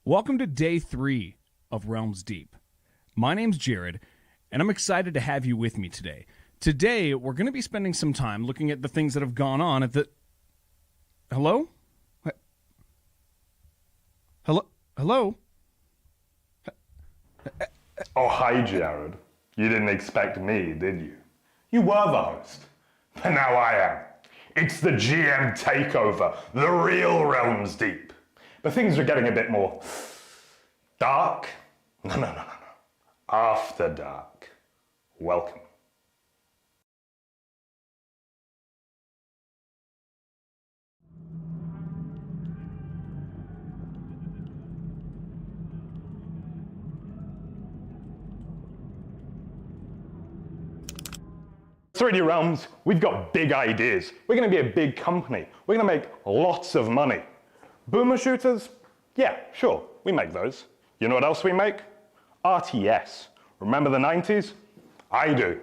Welcome to day 3 of Realms Deep. My name's Jared, and I'm excited to have you with me today. Today, we're going to be spending some time looking at the things that have gone on at the... Hello? Hello? Oh, hi, Jared. You didn't expect me, did you? You were the host, but now I am. It's the GM takeover, the real Realms Deep. But things are getting a bit more dark. No. After dark. Welcome. Three Realms, we've got big ideas. We're going to be a big company. We're going to make lots of money. Boomer shooters? Yeah, sure, we make those. You know what else we make? RTS. Remember the 90s? I do.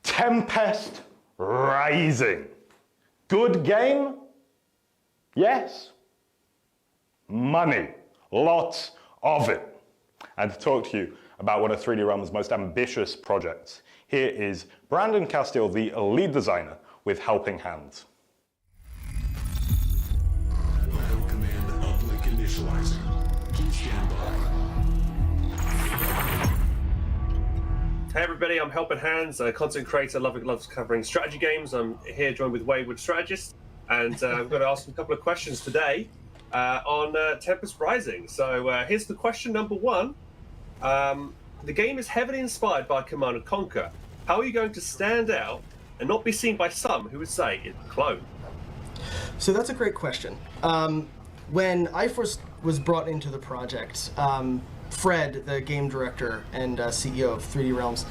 Tempest Rising. Good game? Yes. Money. Lots of it. And to talk to you about one of 3D Realms' most ambitious projects, here is Brandon Castile, the lead designer, with Helping Hands. Battle command uplink initializing. Please stand by. Hey everybody, I'm Helping Hands, a content creator, loves covering strategy games. I'm here joined with Wayward Strategist, and I'm going to ask him a couple of questions today on Tempest Rising. So here's the question number one. The game is heavily inspired by Command & Conquer. How are you going to stand out and not be seen by some who would say it's a clone? So that's a great question. When I first was brought into the project, Fred, the game director and CEO of 3D Realms,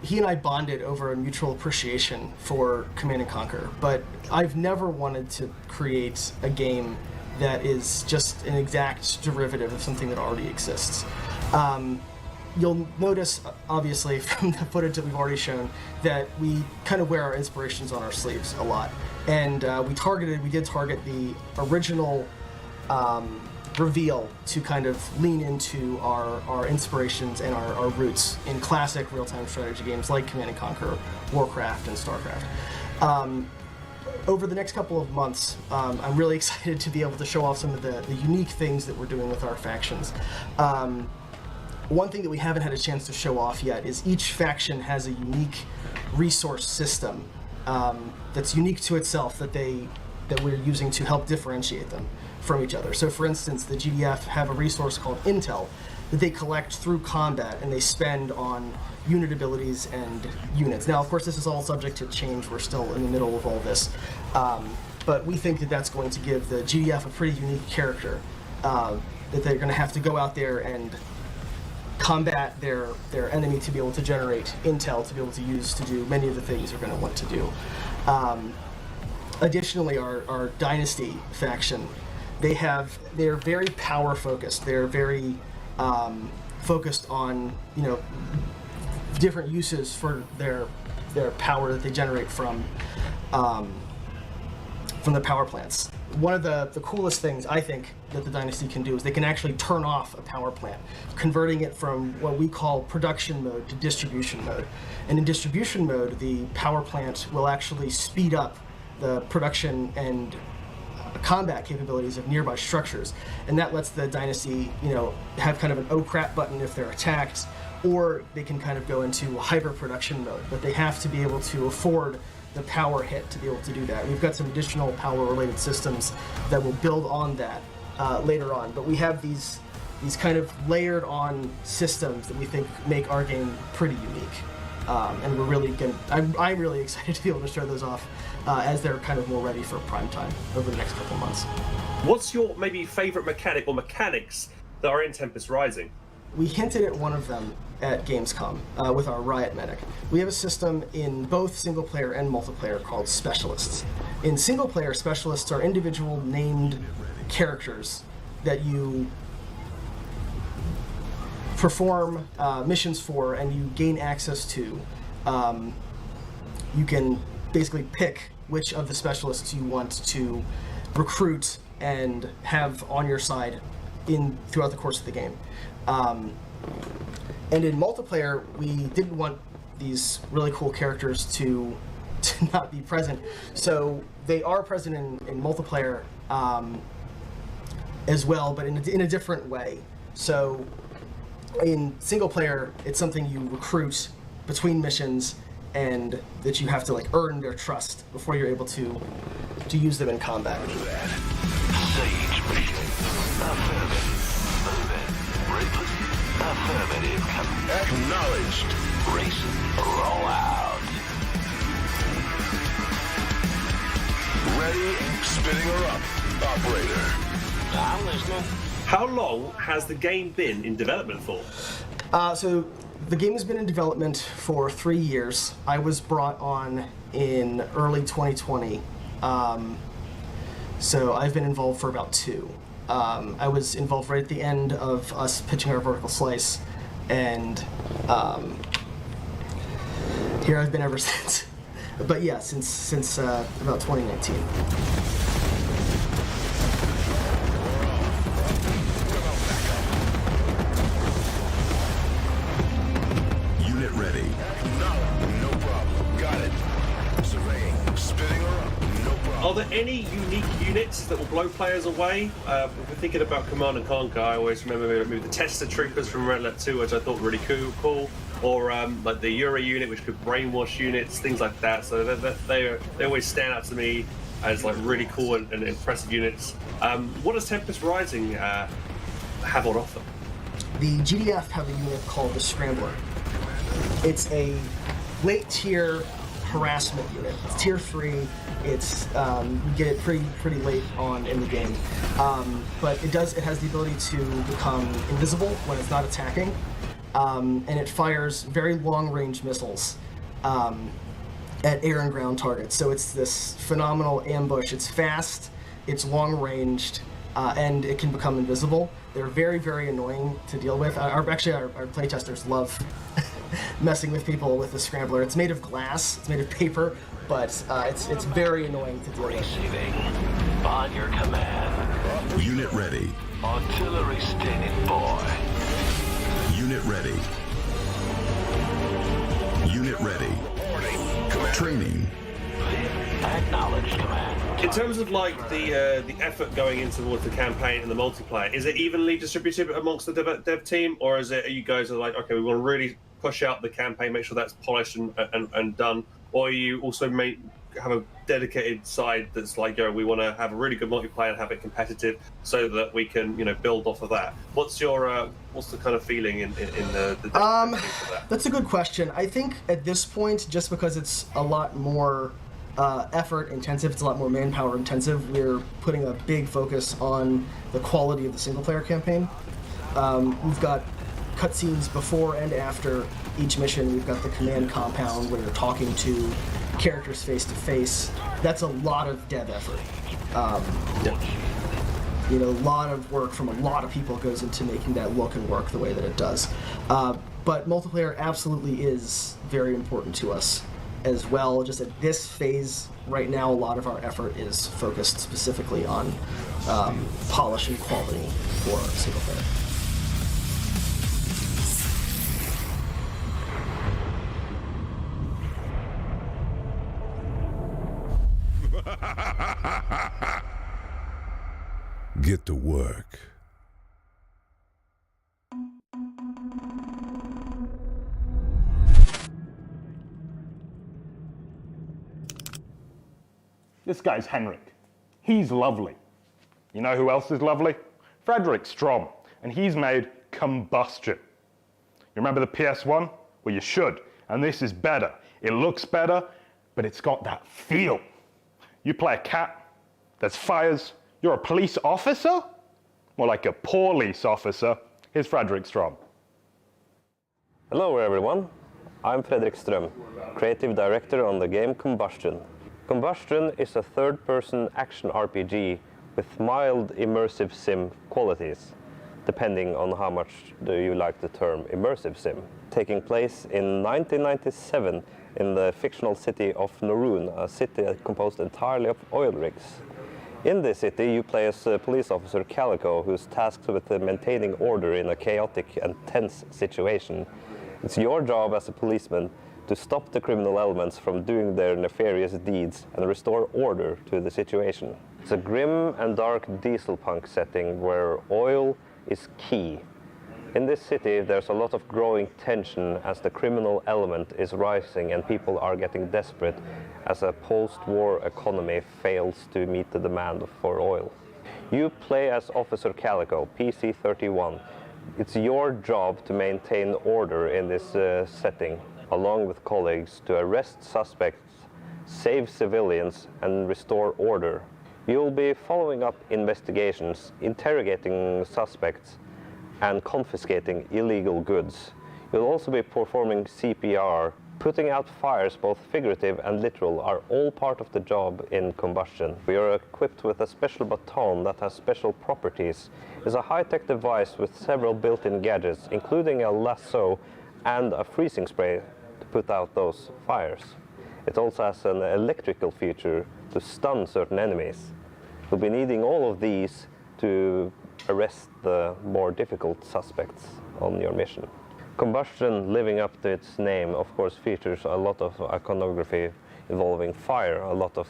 he and I bonded over a mutual appreciation for Command & Conquer, but I've never wanted to create a game that is just an exact derivative of something that already exists. You'll notice, obviously, from the footage that we've already shown, that we kind of wear our inspirations on our sleeves a lot. And we did target the original reveal to kind of lean into our inspirations and our roots in classic real-time strategy games like Command & Conquer, Warcraft, and StarCraft. Over the next couple of months, I'm really excited to be able to show off some of the unique things that we're doing with our factions. One thing that we haven't had a chance to show off yet is each faction has a unique resource system that's unique to itself that we're using to help differentiate them from each other. So for instance, the GDF have a resource called Intel that they collect through combat and they spend on unit abilities and units. Now, of course, this is all subject to change. We're still in the middle of all this. But we think that that's going to give the GDF a pretty unique character, that they're going to have to go out there and combat their enemy to be able to generate intel to be able to use to do many of the things they're going to want to do. Additionally, our Dynasty faction, they're very power focused. They're very focused on different uses for their power that they generate from the power plants. One of the coolest things I think that the Dynasty can do is they can actually turn off a power plant, converting it from what we call production mode to distribution mode. And in distribution mode, the power plant will actually speed up the production and combat capabilities of nearby structures. And that lets the Dynasty, have kind of an oh crap button if they're attacked, or they can kind of go into hyper production mode, but they have to be able to afford the power hit to be able to do that. We've got some additional power-related systems that will build on that later on, but we have these kind of layered-on systems that we think make our game pretty unique, and we're really I'm really excited to be able to show those off as they're kind of more ready for prime time over the next couple months. What's your maybe favorite mechanic or mechanics that are in Tempest Rising? We hinted at one of them at Gamescom with our Riot Medic. We have a system in both single player and multiplayer called Specialists. In single player, Specialists are individual named characters that you perform missions for and you gain access to. You can basically pick which of the specialists you want to recruit and have on your side throughout the course of the game. And in multiplayer, we didn't want these really cool characters to not be present, so they are present in multiplayer as well, but in a different way. So in single player, it's something you recruit between missions, and that you have to earn their trust before you're able to use them in combat. Sage mission. Affirmative. Acknowledged. Race. Roll out. Ready? Spinning her up. Operator. I'm listening. How long has the game been in development for? So the game has been in development for 3 years. I was brought on in early 2020. So I've been involved for about 2. I was involved right at the end of us pitching our vertical slice, and here I've been ever since. But yeah, since about 2019. Unit ready. No problem. Got it. Surveying. Spinning her up. No problem. Are there any unique units that will blow players away? If we're thinking about Command and Conquer, I always remember maybe the Tester Troopers from Red Alert 2, which I thought were really cool. Or like the Yuri unit, which could brainwash units, things like that. So they always stand out to me as like really cool and impressive units. What does Tempest Rising have on offer? The GDF have a unit called the Scrambler. It's a late tier harassment unit. It's tier 3. It's you get it pretty late on in the game, but it has the ability to become invisible when it's not attacking. And it fires very long-range missiles at air and ground targets. So it's this phenomenal ambush. It's fast, it's long-ranged, and it can become invisible. They're very, very annoying to deal with. Our playtesters love messing with people with the Scrambler. It's made of glass, it's made of paper, but it's very annoying to deal with. Receiving. On your command. Unit ready. Artillery standing by. Unit ready. Unit ready. Training. Acknowledged, command. In terms of like the effort going in towards the campaign and the multiplayer, is it evenly distributed amongst the dev team, or is it you guys are like, okay, we want to really push out the campaign, make sure that's polished and done, or you also have a dedicated side that's like, yo, we want to have a really good multiplayer and have it competitive so that we can, build off of that. What's the kind of feeling in the for that? That's a good question. I think at this point, just because it's a lot more effort intensive, it's a lot more manpower intensive, we're putting a big focus on the quality of the single player campaign. We've got cutscenes before and after each mission. We've got the command compound where you're talking to characters face to face. That's a lot of dev effort. A lot of work from a lot of people goes into making that look and work the way that it does. But multiplayer absolutely is very important to us as well. Just at this phase right now, a lot of our effort is focused specifically on polish and quality for single player. Get to work. This guy's Henrik. He's lovely. You know who else is lovely? Frederick Strom, and he's made Combustion. You remember the PS1? Well, you should, and this is better. It looks better, but it's got that feel. You play a cat, there's fires, you're a police officer? More like a police officer. Here's Frederick Strom. Hello everyone, I'm Fredrik Ström, creative director on the game Combustion. Combustion is a third-person action RPG with mild immersive sim qualities, depending on how much do you like the term immersive sim. Taking place in 1997 in the fictional city of Norun, a city composed entirely of oil rigs. In this city, you play as police officer Calico, who's tasked with maintaining order in a chaotic and tense situation. It's your job as a policeman to stop the criminal elements from doing their nefarious deeds and restore order to the situation. It's a grim and dark diesel punk setting where oil is key. In this city, there's a lot of growing tension as the criminal element is rising and people are getting desperate as a post-war economy fails to meet the demand for oil. You play as Officer Calico, PC-31. It's your job to maintain order in this setting, along with colleagues, to arrest suspects, save civilians, and restore order. You'll be following up investigations, interrogating suspects, and confiscating illegal goods. You'll also be performing CPR Putting out fires, both figurative and literal, are all part of the job in Combustion. We are equipped with a special baton that has special properties. It's a high-tech device with several built-in gadgets, including a lasso and a freezing spray to put out those fires. It also has an electrical feature to stun certain enemies. We'll be needing all of these to arrest the more difficult suspects on your mission. Combustion, living up to its name, of course features a lot of iconography involving fire, a lot of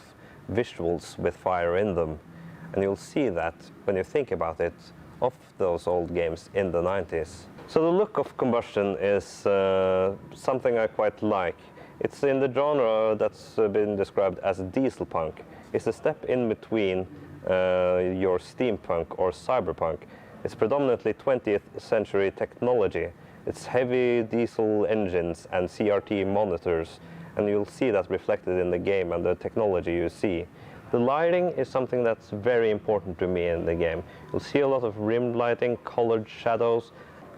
visuals with fire in them. And you'll see that when you think about it, of those old games in the 90s. So the look of Combustion is something I quite like. It's in the genre that's been described as diesel punk. It's a step in between your steampunk or cyberpunk. It's predominantly 20th century technology. It's heavy diesel engines and CRT monitors, and you'll see that reflected in the game and the technology you see. The lighting is something that's very important to me in the game. You'll see a lot of rim lighting, colored shadows.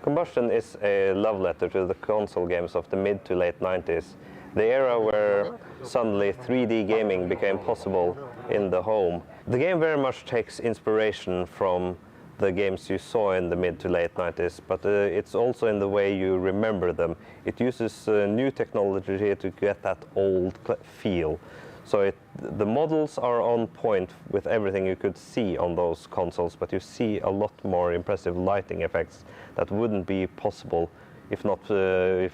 Combustion is a love letter to the console games of the mid to late 90s, the era where suddenly 3D gaming became possible in the home. The game very much takes inspiration from the games you saw in the mid to late 90s, but it's also in the way you remember them. It uses new technology to get that old feel. So the models are on point with everything you could see on those consoles, but you see a lot more impressive lighting effects that wouldn't be possible if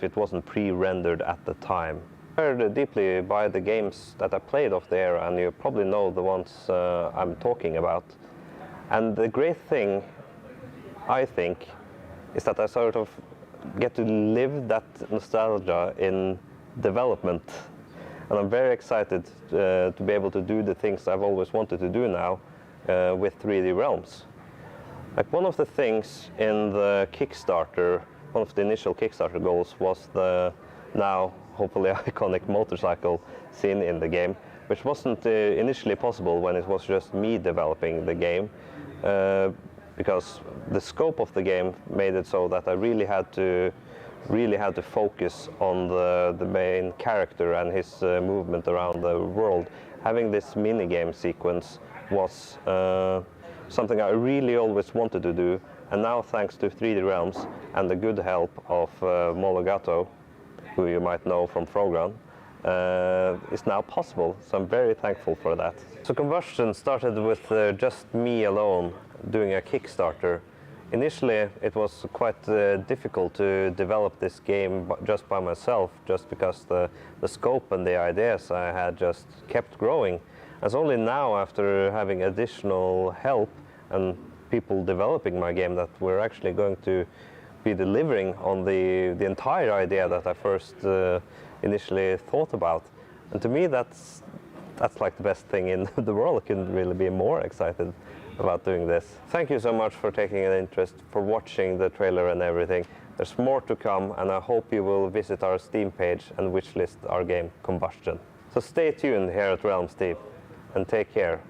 it wasn't pre-rendered at the time. I'm inspired deeply by the games that I played of the era, and you probably know the ones I'm talking about. And the great thing, I think, is that I sort of get to live that nostalgia in development. And I'm very excited to be able to do the things I've always wanted to do now with 3D Realms. Like one of the things in the Kickstarter, one of the initial Kickstarter goals was the now hopefully iconic motorcycle scene in the game, which wasn't initially possible when it was just me developing the game, because the scope of the game made it so that I really had to focus on the main character and his movement around the world. Having this mini-game sequence was something I really always wanted to do, and now thanks to 3D Realms and the good help of Mologato, who you might know from Frogran, is now possible, so I'm very thankful for that. So Combustion started with just me alone doing a Kickstarter. Initially it was quite difficult to develop this game just by myself, just because the scope and the ideas I had just kept growing. It's only now, after having additional help and people developing my game, that we're actually going to be delivering on the entire idea that I first initially thought about. And to me that's like the best thing in the world. I couldn't really be more excited about doing this. Thank you so much for taking an interest, for watching the trailer and everything. There's more to come, and I hope you will visit our Steam page and wishlist our game Combustion. So stay tuned here at Realms Deep, and take care.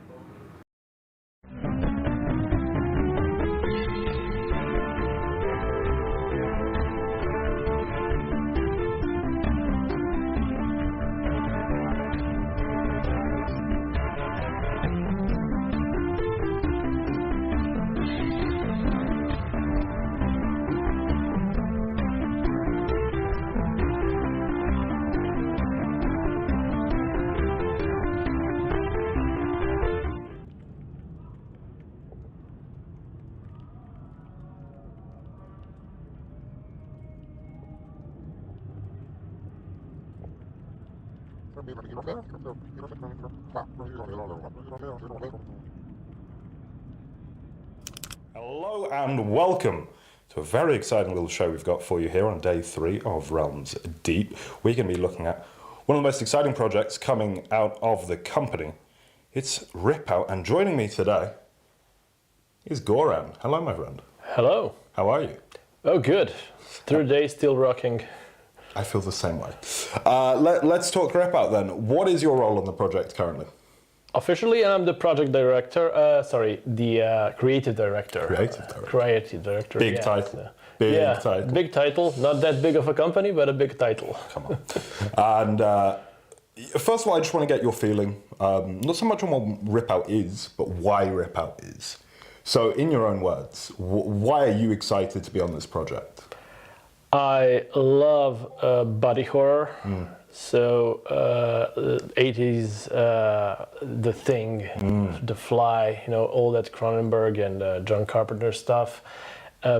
Hello and welcome to a very exciting little show we've got for you here on day 3 of Realms Deep. We're going to be looking at one of the most exciting projects coming out of the company. It's Ripout, and joining me today is Goran. Hello, my friend. Hello. How are you? Oh, good. Third day, still rocking. I feel the same way. Let's talk Ripout then. What is your role on the project currently? Officially, I'm the project director. The creative director. Creative director. Big yeah. title. Big title. Big title. Not that big of a company, but a big title. Come on. And first of all, I just want to get your feeling, not so much on what Ripout is, but why Ripout is. So, in your own words, why are you excited to be on this project? I love body horror. So 80s, The Thing, The Fly, all that Cronenberg and John Carpenter stuff,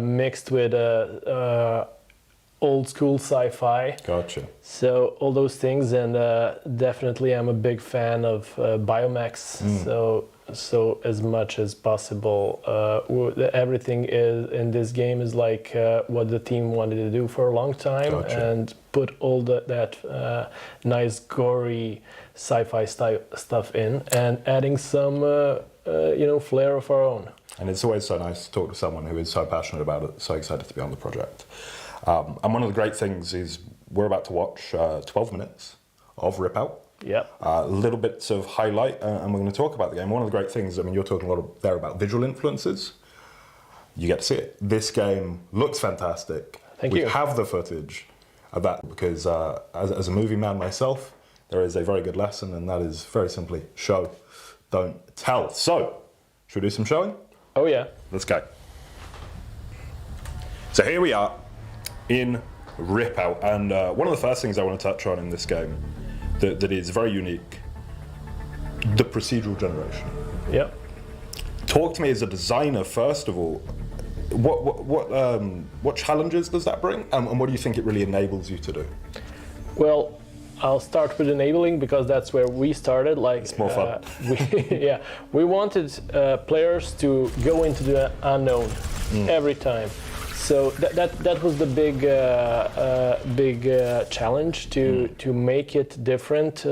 mixed with old school sci-fi. Gotcha. So all those things, and definitely I'm a big fan of Biomax. So as much as possible, everything in this game is like what the team wanted to do for a long time, and put all that nice gory sci-fi stuff in, and adding some flair of our own. And it's always so nice to talk to someone who is so passionate about it, so excited to be on the project. And one of the great things is we're about to watch 12 minutes of Ripout. Yep. Little bits of highlight, and we're going to talk about the game. One of the great things, I mean, you're talking a lot there about visual influences. You get to see it. This game looks fantastic. Thank you. We have the footage of that because as a movie man myself, there is a very good lesson, and that is very simply show, don't tell. So, should we do some showing? Oh yeah. Let's go. So here we are in Ripout, and one of the first things I want to touch on in this game that is very unique, the procedural generation. Yep. Talk to me as a designer, first of all. What challenges does that bring, and what do you think it really enables you to do? Well, I'll start with enabling because that's where we started. Like, it's more fun. We wanted players to go into the unknown every time. So that was the big challenge to make it different.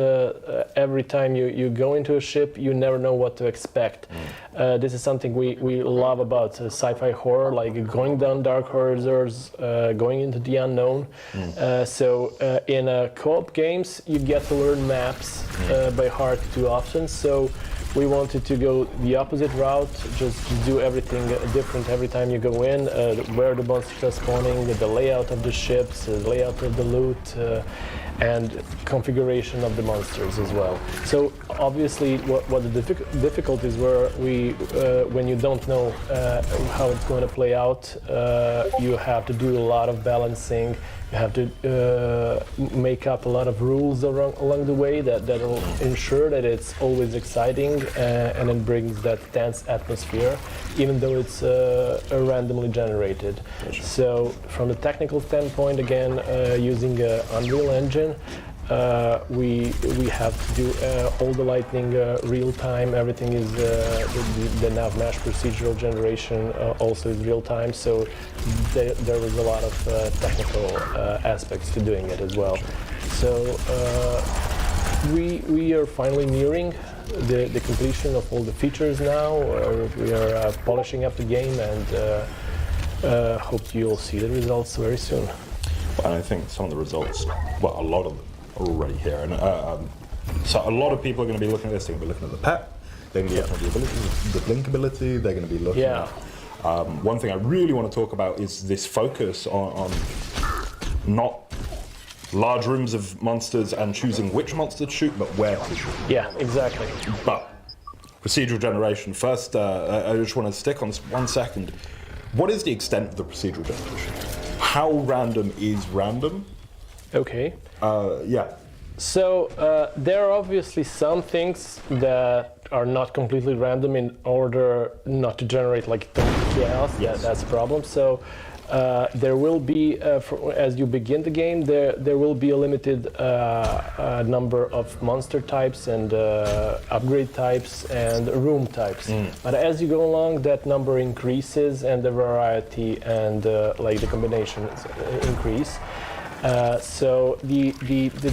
Every time you go into a ship, you never know what to expect. This is something we love about sci-fi horror, like going down dark corridors, going into the unknown. So in co-op games, you get to learn maps by heart too often. So we wanted to go the opposite route, just do everything different every time you go in, where the monsters are spawning, the layout of the ships, the layout of the loot, and configuration of the monsters as well. So obviously what the difficulties were, when you don't know how it's going to play out, you have to do a lot of balancing. You have to make up a lot of rules along the way that'll ensure that it's always exciting and it brings that tense atmosphere, even though it's randomly generated. Gotcha. So from the technical standpoint, again, using Unreal Engine, we have to do all the lighting real time. Everything is the nav mesh procedural generation also is real time. So there was a lot of technical aspects to doing it as well. So we are finally nearing the completion of all the features now. We are polishing up the game, and hope you'll see the results very soon. And I think some of the results, well, a lot of them are already here. And so a lot of people are going to be looking at this. They're going to be looking at the pet. They're going to be looking at the ability, the blink ability. They're going to be looking at. One thing I really want to talk about is this focus on not large rooms of monsters and choosing which monster to shoot, but where to shoot. Yeah, exactly. But procedural generation. First, I just want to stick on this 1 second. What is the extent of the procedural generation? How random is random? Okay. Yeah. So there are obviously some things that are not completely random in order not to generate like chaos. Yes. That's a problem. So there will be, as you begin the game, there will be a limited number of monster types and upgrade types and room types. But as you go along, that number increases and the variety and like the combinations increase. So the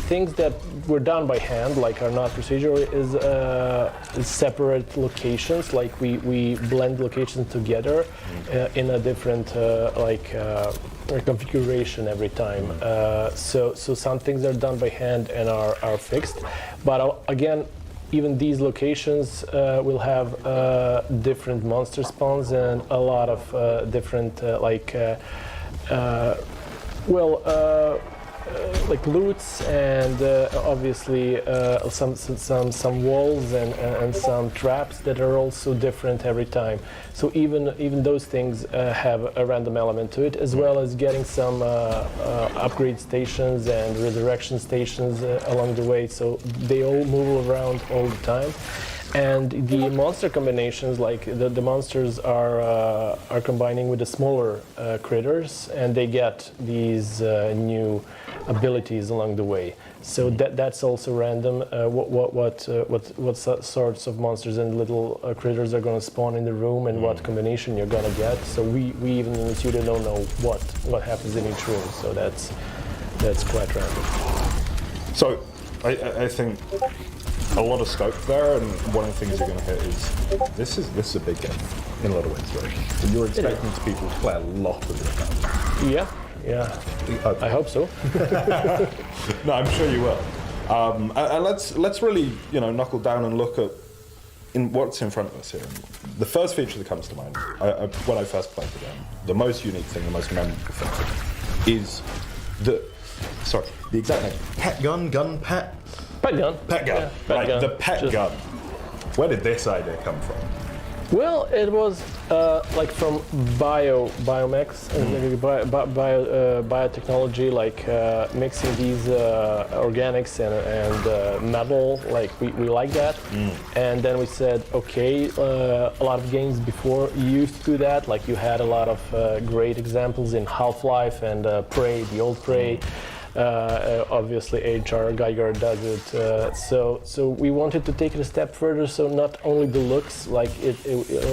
things that were done by hand, like are not procedural, is separate locations. Like we blend locations together in a different configuration every time. So some things are done by hand and are fixed. But again, even these locations will have different monster spawns and a lot of different like loots and obviously some walls and some traps that are also different every time. So even those things have a random element to it, as well as getting some upgrade stations and resurrection stations along the way. So they all move around all the time. And the monster combinations, like the monsters are combining with the smaller critters, and they get these new abilities along the way. So that's also random. What sorts of monsters and little critters are going to spawn in the room, and what combination you're going to get. So we even in the studio don't know what happens in each room. So that's quite random. So I think a lot of scope there, and one of the things you're going to hit is this is a big game in a lot of ways, right? So you're expecting people to play a lot of it. Yeah. I hope so. No, I'm sure you will. And let's really knuckle down and look at what's in front of us here. The first feature that comes to mind, when I first played the game, the most unique thing, the most memorable thing, is the exact name, pet gun. Pet gun. Pet gun. Yeah, pet gun. The pet gun. Where did this idea come from? Well, it was like from biomex, biotechnology, like mixing these organics and metal. Like we like that, and then we said, okay, a lot of games before used to do that. Like you had a lot of great examples in Half-Life and Prey, the old Prey. Obviously H.R. Geiger does it, so we wanted to take it a step further, so not only the looks, like it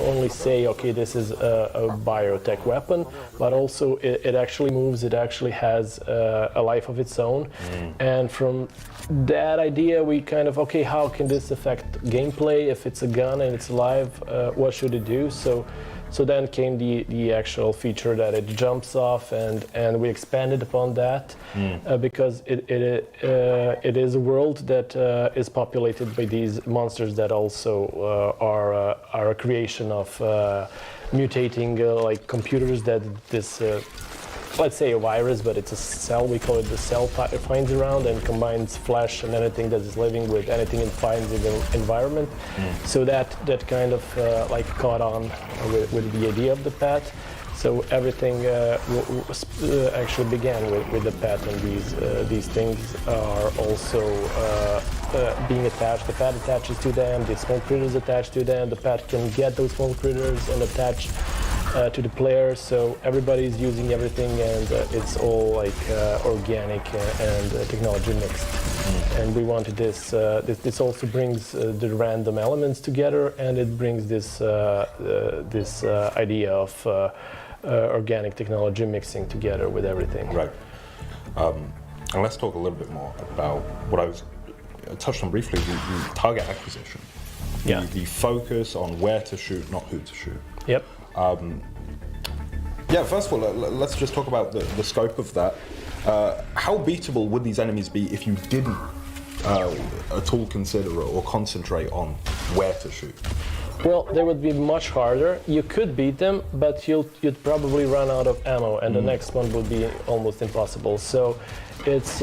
only say, okay, this is a biotech weapon, but also it actually moves, it actually has a life of its own. And from that idea we kind of, okay, how can this affect gameplay? If it's a gun and it's alive, what should it do? So then came the actual feature that it jumps off, and we expanded upon that because it is a world that is populated by these monsters that also are a creation of mutating like computers that this let's say a virus, but it's a cell, we call it the cell, finds around and combines flesh and anything that is living with anything it finds in the environment. So that kind of like caught on with the idea of the pet. So everything actually began with the pet, and these things are also being attached. The pet attaches to them, the small critters attach to them, the pet can get those small critters and attach to the player, so everybody's using everything, and it's all like organic and technology mixed. And we wanted this. This also brings the random elements together, and it brings this idea of organic technology mixing together with everything. Right. And let's talk a little bit more about what I touched on briefly: the target acquisition. Yeah. The focus on where to shoot, not who to shoot. Yep. First of all, let's just talk about the scope of that. How beatable would these enemies be if you didn't at all consider or concentrate on where to shoot? Well, they would be much harder. You could beat them, but you'd probably run out of ammo, and the next one would be almost impossible. So it's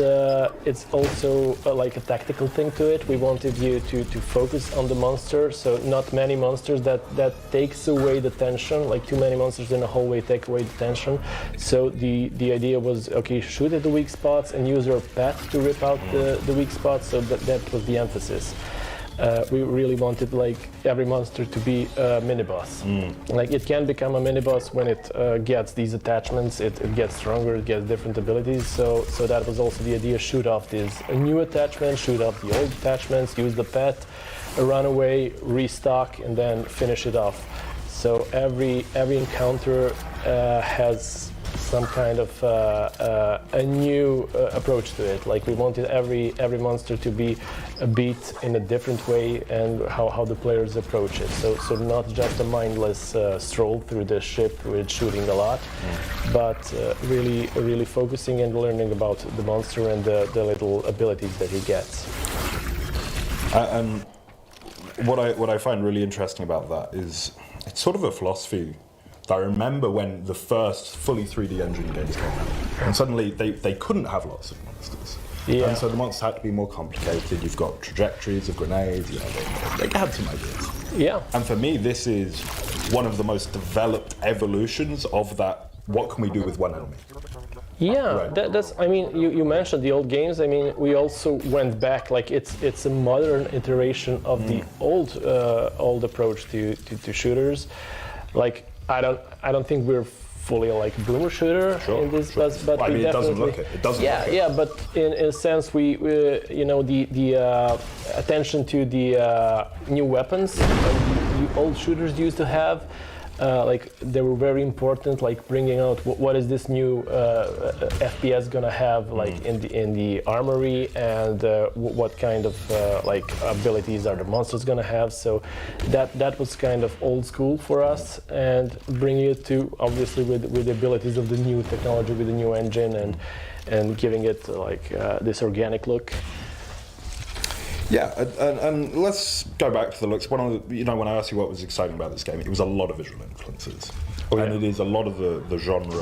also like a tactical thing to it. We wanted you to focus on the monster, so not many monsters that takes away the tension. Like too many monsters in a hallway take away the tension. So the idea was, okay, shoot at the weak spots and use your pet to rip out the weak spots. So that was the emphasis. We really wanted like every monster to be a mini-boss. Like it can become a mini-boss when it gets these attachments, it gets stronger, it gets different abilities, so that was also the idea: shoot off these new attachments, shoot off the old attachments, use the pet, run away, restock, and then finish it off. So every encounter has some kind of a new approach to it. Like we wanted every monster to be beat in a different way, and how the players approach it. So not just a mindless stroll through the ship with shooting a lot, but really focusing and learning about the monster and the little abilities that he gets. what I find really interesting about that is it's sort of a philosophy. I remember when the first fully 3D engine games came out, and suddenly they couldn't have lots of monsters. Yeah. And so the monsters had to be more complicated. You've got trajectories of grenades, they had some ideas. Yeah. And for me, this is one of the most developed evolutions of that, what can we do with one enemy? Yeah, Right. that's. I mean, you mentioned the old games. I mean, we also went back. Like it's a modern iteration of the old approach to shooters. Like I don't think we're fully like a boomer shooter in this, but I we mean, it doesn't definitely. look it. It doesn't Yeah, look it. yeah, but in a sense, we you know the attention to the new weapons the old shooters used to have. Like they were very important, like bringing out what is this new FPS gonna have, like in the armory, and what kind of like abilities are the monsters gonna have. So that was kind of old school for us, and bringing it to obviously with the abilities of the new technology, with the new engine, and giving it like this organic look. Yeah, and let's go back to the looks. One of the, when I asked you what was exciting about this game, it was a lot of visual influences, and it is a lot of the genre,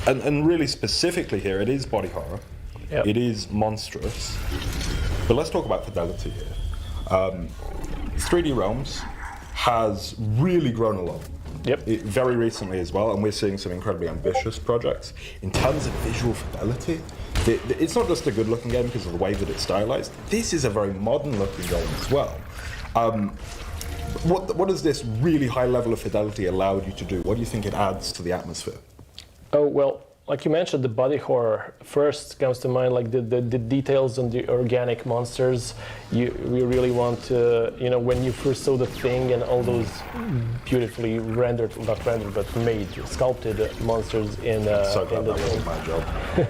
and really specifically here, it is body horror, it is monstrous, but let's talk about fidelity here. 3D Realms has really grown a lot. Very recently as well, and we're seeing some incredibly ambitious projects. In terms of visual fidelity, it's not just a good-looking game because of the way that it's stylized. This is a very modern-looking game as well. What has this really high level of fidelity allowed you to do? What do you think it adds to the atmosphere? Oh, well, like you mentioned, the body horror first comes to mind, like the details on the organic monsters. We really want to, when you first saw the thing and all those beautifully not rendered, but made, sculpted monsters in So glad the that wasn't my job.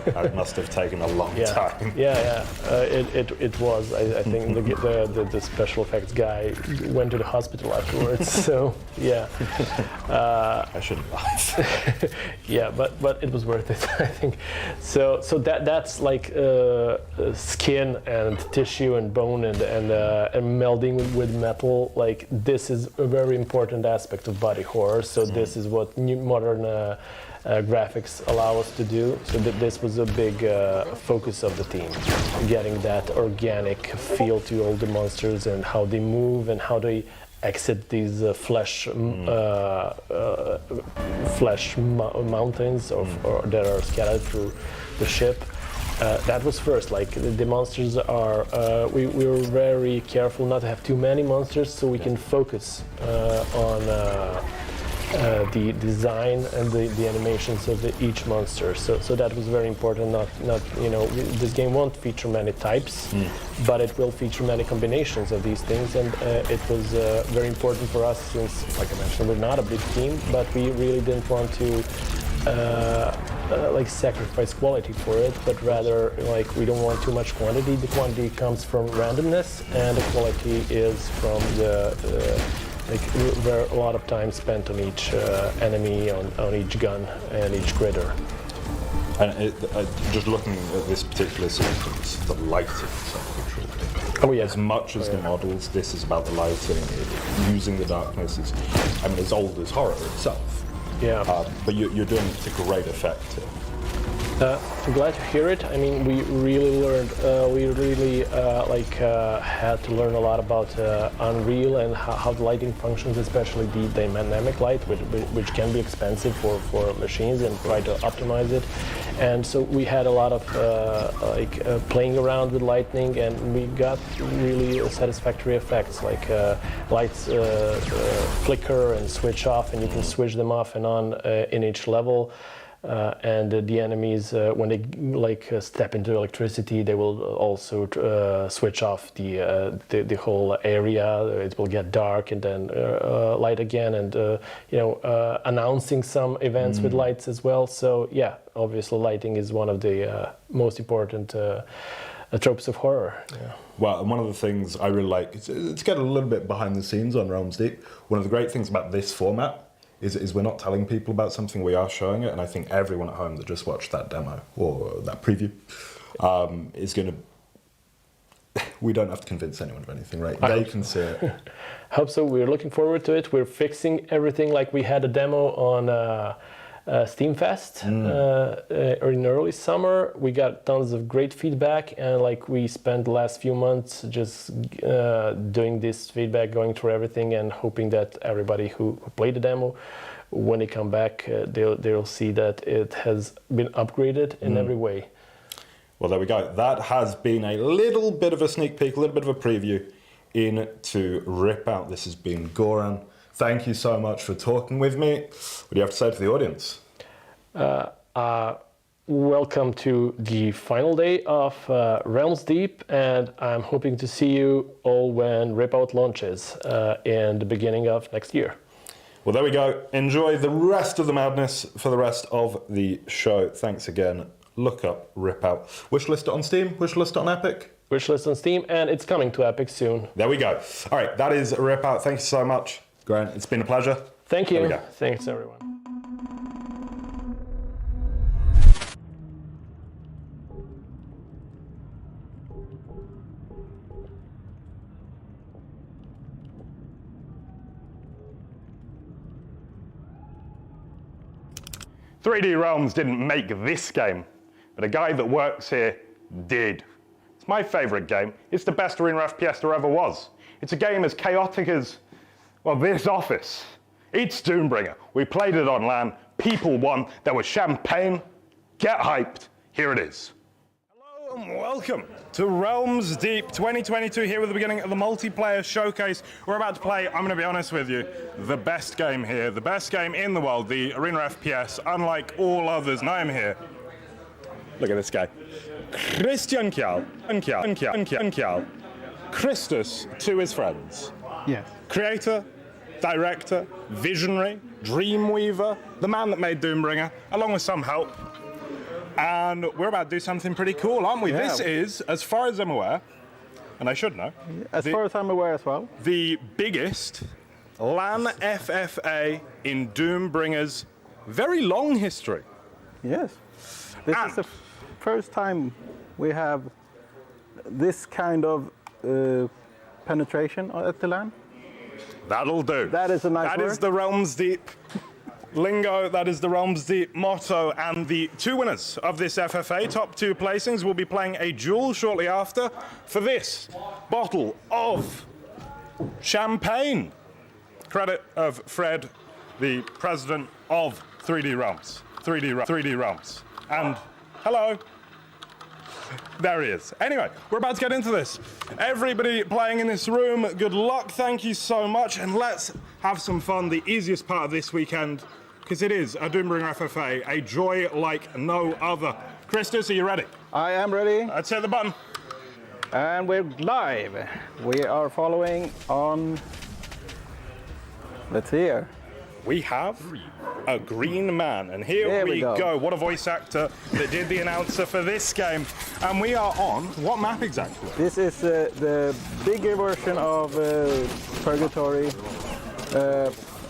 That must have taken a long time. It was. I think the special effects guy went to the hospital afterwards. So yeah. I shouldn't laugh. Yeah, but it was worth it, I think. So that's like skin and tissue and bone and melding with metal. Like this is a very important aspect of body horror. So this is what new modern graphics allow us to do. So this was a big focus of the team, getting that organic feel to all the monsters and how they move and how they exit these flesh mountains or that are scattered through the ship. That was first. Like the monsters are, we were very careful not to have too many monsters, so we can focus on the design and the animations of each monster. So that was very important. Not this game won't feature many types, but it will feature many combinations of these things, and it was very important for us since, like I mentioned, we're not a big team, but we really didn't want to like sacrifice quality for it, but rather like we don't want too much quantity. The quantity comes from randomness, and the quality is from like there are a lot of time spent on each enemy, on each gun and each critter. And just looking at this particular sequence, the lighting is so crucial. Oh yeah. As much as the models, this is about the lighting, using the darkness. It's as old as horror itself. Yeah. But you're doing it to great effect here. I'm glad to hear it. I mean, we really learned, had to learn a lot about Unreal and how the lighting functions, especially the dynamic light, which can be expensive for machines, and try to optimize it. And so we had a lot of playing around with lighting, and we got really satisfactory effects, like lights flicker and switch off, and you can switch them off and on in each level. And the enemies, when they step into electricity, they will also switch off the whole area. It will get dark and then light again, and announcing some events with lights as well. So yeah, obviously lighting is one of the most important tropes of horror. Yeah. Well, and one of the things I really like is to get a little bit behind the scenes on Realms Deep. One of the great things about this format is we're not telling people about something, we are showing it, and I think everyone at home that just watched that demo or that preview is going to we don't have to convince anyone of anything, right? They can see it. Hope so. We're looking forward to it. We're fixing everything. Like we had a demo on Steam Fest in early summer. We got tons of great feedback, and like we spent the last few months just doing this feedback, going through everything, and hoping that everybody who played the demo, when they come back, they'll see that it has been upgraded in every way. Well, there we go. That has been a little bit of a sneak peek, a little bit of a preview into Ripout. This has been Goran. Thank you so much for talking with me. What do you have to say to the audience? Welcome to the final day of Realms Deep, and I'm hoping to see you all when Ripout launches in the beginning of next year. Well, there we go. Enjoy the rest of the madness for the rest of the show. Thanks again. Look up Ripout. Wishlist it on Steam, wishlist it on Epic. Wishlist on Steam, and it's coming to Epic soon. There we go. All right, that is Ripout. Thank you so much, Grant. It's been a pleasure. Thank you. Thanks, everyone. "3D Realms didn't make this game, but a guy that works here did. It's my favourite game. It's the best arena FPS there ever was. It's a game as chaotic as, well, this office. It's Doombringer. We played it on LAN. People won. There was champagne. Get hyped. Here it is. Hello and welcome to Realms Deep 2022, here with the beginning of the multiplayer showcase. We're about to play, I'm going to be honest with you, the best game here, the best game in the world, the arena FPS, unlike all others. And I'm here. Look at this guy. Christian Kjell. Christus to his friends. Yes. Creator, director, visionary, dreamweaver, the man that made Doombringer, along with some help. And we're about to do something pretty cool, aren't we? Yeah. This is, as far as I'm aware, and I should know, As far as I'm aware as well. the biggest LAN FFA in Doombringer's very long history. Yes. This is the first time we have this kind of penetration at the LAN. That'll do. That is a nice That word. is the Realms Deep lingo, that is the Realms Deep motto, and the two winners of this FFA, top two placings, will be playing a duel shortly after for this bottle of champagne. Credit of Fred, the president of 3D Realms. 3D Realms. And hello. There he is. Anyway, we're about to get into this. Everybody playing in this room, good luck, thank you so much, and let's have some fun. The easiest part of this weekend, because it is a Doombringer FFA, a joy like no other. Christus, are you ready? I am ready. Let's hit the button. And we're live. We are following on. Let's see here. We have a green man, and here There we we go. go. What a voice actor that did the announcer for this game. And we are on what map exactly? This is the bigger version of Purgatory.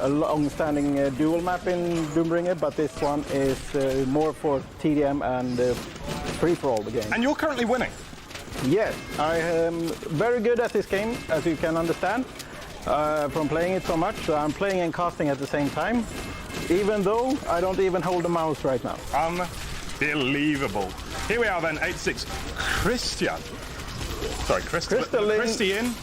A long-standing dual map in Doombringer, but this one is more for TDM and free-for-all the game. And you're currently winning. Yes, I am very good at this game, as you can understand, from playing it so much. So I'm playing and casting at the same time, even though I don't even hold the mouse right now. Unbelievable. Here we are then, 8-6. Christian. Sorry, Christian.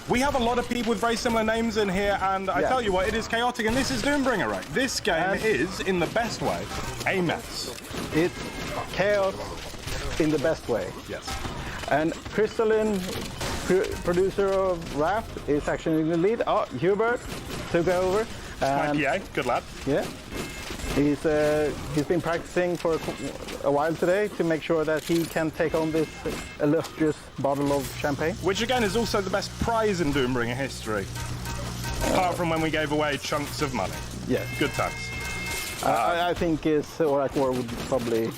We have a lot of people with very similar names in here, and I tell you what, it is chaotic, and this is Doombringer, right? This game is, in the best way, a mess. It's chaos in the best way. Yes. And Crystalline, producer of Raft, is actually in the lead. Oh, Hubert took over. My PA, good lad. Yeah. He's been practicing for a while today to make sure that he can take on this illustrious bottle of champagne. Which again is also the best prize in Doombringer history. Apart from when we gave away chunks of money. Yes. Good times. I think Zorakor would probably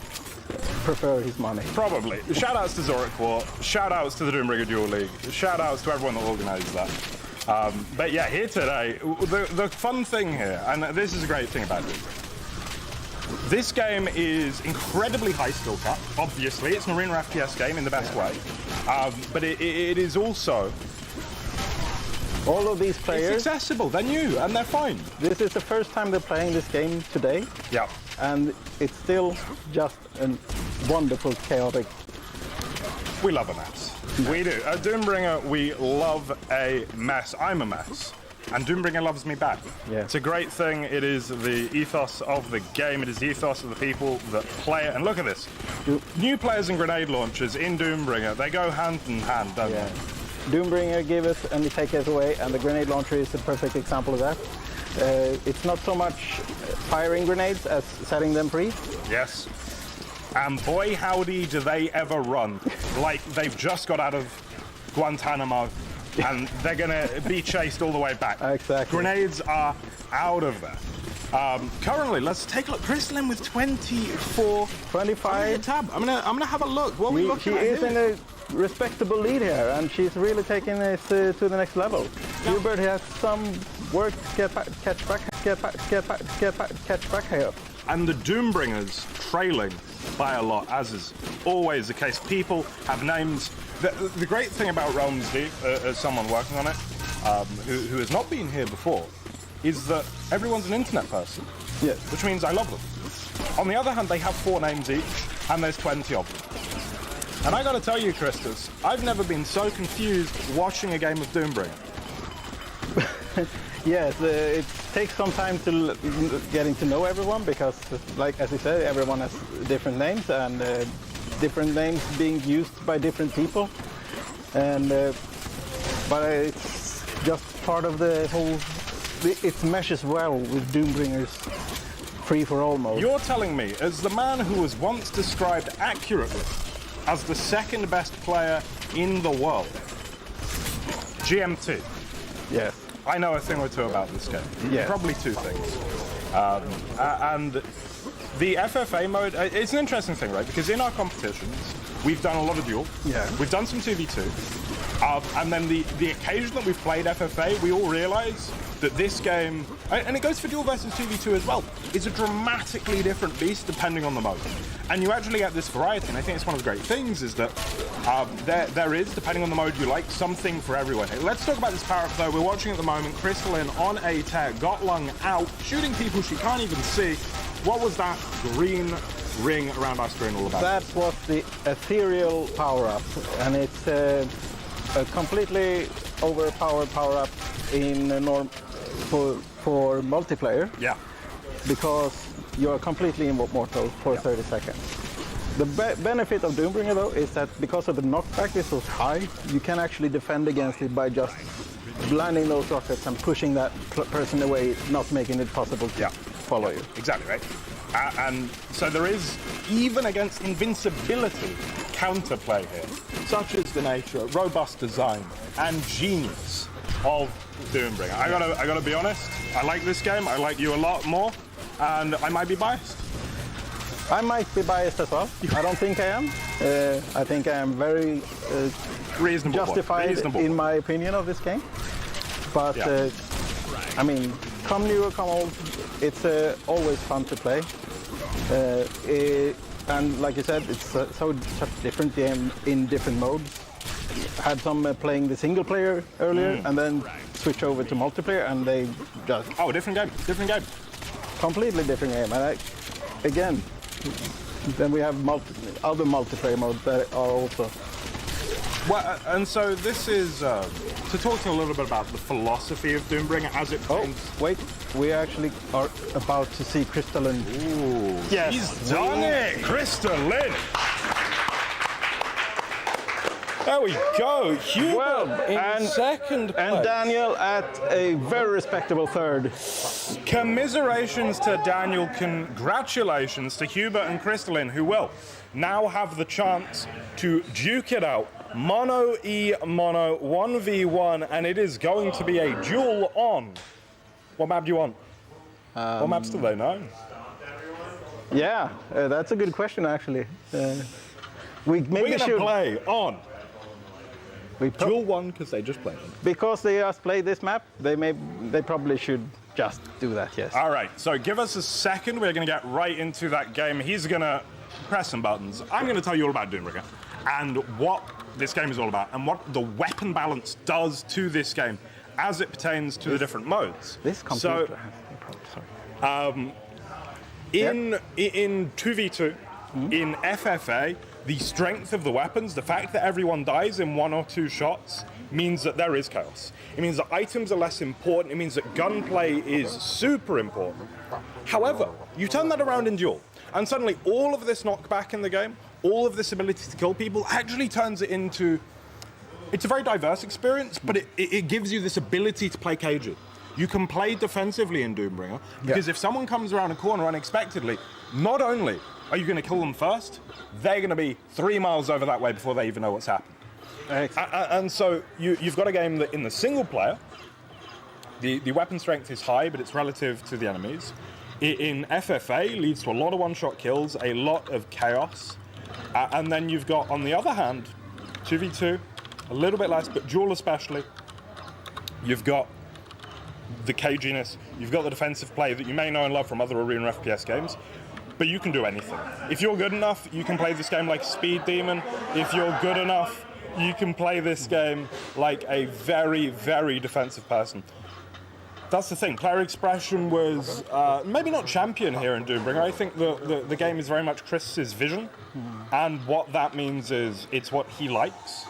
prefer his money. Probably. Shout outs to Zorakor, shout outs to the Doombringer Duel League, shout outs to everyone that organised that. But yeah, here today, the fun thing here, and this is a great thing about Doombringer, This game is incredibly high skill cap. Obviously, it's an arena FPS game in the best way, but it is also all of these players. It's accessible. They're new and they're fine. This is the first time they're playing this game today. Yeah. And it's still just a wonderful, chaotic. We love a mess. We do. At Doombringer, we love a mess. I'm a mess. And Doombringer loves me back. Yeah. It's a great thing. It is the ethos of the game. It is the ethos of the people that play it. And look at this. New players and grenade launchers in Doombringer, they go hand in hand, don't they? Doombringer give us and we take it away, and the grenade launcher is a perfect example of that. It's not so much firing grenades as setting them free. Yes. And boy, howdy, do they ever run. Like they've just got out of Guantanamo and they're going to be chased all the way back. Exactly. Grenades are out of there. Currently, let's take a look. Crystalline with 24. 25. Tab. I'm gonna have a look. What are we looking at She is here? in a respectable lead here, and she's really taking it to the next level. Hubert has some work to catch back here. And the Doombringers trailing by a lot, as is always the case. People have names. The great thing about Realms Deep, as someone working on it, who has not been here before, is that everyone's an internet person. Yes. Which means I love them. On the other hand, they have 4 names each, and there's 20 of them. And I gotta tell you, Christus, I've never been so confused watching a game of Doombringer. Yes, it takes some time to getting to know everyone because, like as you said, everyone has different names and different names being used by different people. And but it's just part of the whole. It meshes well with Doombringer's free-for-all mode. You're telling me, as the man who was once described accurately as the second best player in the world, GM2. Yes. I know a thing or two about this game. Yeah. Probably 2 things. And the FFA mode, it's an interesting thing, right? Because in our competitions, we've done a lot of duel. Yeah. We've done some 2v2. And then the occasion that we've played FFA, we all realize that this game, and it goes for duel versus 2v2 as well, is a dramatically different beast depending on the mode. And you actually get this variety, and I think it's one of the great things is that there is, depending on the mode you like, something for everyone. Let's talk about this power-up though. We're watching at the moment Crystalline on a tear, got lung out, shooting people she can't even see. What was that green ring around our screen all about? That was the ethereal power-up, and it's a completely overpowered power-up in for multiplayer. Yeah. Because you're completely immortal for 30 seconds. The benefit of Doombringer though is that because of the knockback is so high, you can actually defend against it by just blinding those rockets and pushing that person away, not making it possible to follow you. Exactly, right? And so there is, even against invincibility, counterplay here, such as the nature, robust design, and genius of Doombringer. I gotta be honest, I like this game, I like you a lot more, and I might be biased. I might be biased as well. I don't think I am. I think I am very reasonable, justified in my opinion of this game. But I mean, come new or come old, it's always fun to play. And like you said, it's such a different game in different modes. Had some playing the single player earlier and then switch over to multiplayer, and they just different game. Completely different game. And again, then we have other multiplayer modes that are also. Well, and so this is to talk to you a little bit about the philosophy of Doombringer as it. Oh, wait! We actually are about to see Crystalline. Ooh, yes, he's done it, Crystalline. There we go. Hubert in second place. And Daniel at a very respectable third. Commiserations to Daniel. Congratulations to Hubert and Crystalline, who will now have the chance to duke it out. Mono E mono 1v1, and it is going to be a duel on. What map do you want? What maps do they know? Yeah, that's a good question actually. We're gonna play on. Duel 1 because they just played it. Because they just played this map, they probably should just do that, yes. All right, so give us a second. We're going to get right into that game. He's going to press some buttons. I'm going to tell you all about Doombringer and what this game is all about and what the weapon balance does to this game as it pertains to the different modes. This computer has a problem, sorry. In 2v2, in FFA, the strength of the weapons, the fact that everyone dies in 1 or 2 shots, means that there is chaos. It means that items are less important. It means that gunplay is super important. However, you turn that around in duel, and suddenly all of this knockback in the game, all of this ability to kill people, actually turns it into... It's a very diverse experience, but it gives you this ability to play cagey. You can play defensively in Doombringer, because if someone comes around a corner unexpectedly, not only are you going to kill them first, they're going to be 3 miles over that way before they even know what's happened. And so you've got a game that in the single player, the weapon strength is high, but it's relative to the enemies. In FFA, leads to a lot of one-shot kills, a lot of chaos. And then you've got, on the other hand, 2v2, a little bit less, but duel especially. You've got the caginess, you've got the defensive play that you may know and love from other arena FPS games, but you can do anything. If you're good enough, you can play this game like a speed demon. If you're good enough, you can play this game like a very, very defensive person. That's the thing. Player expression was maybe not champion here in Doombringer. I think the game is very much Chris's vision, and what that means is it's what he likes.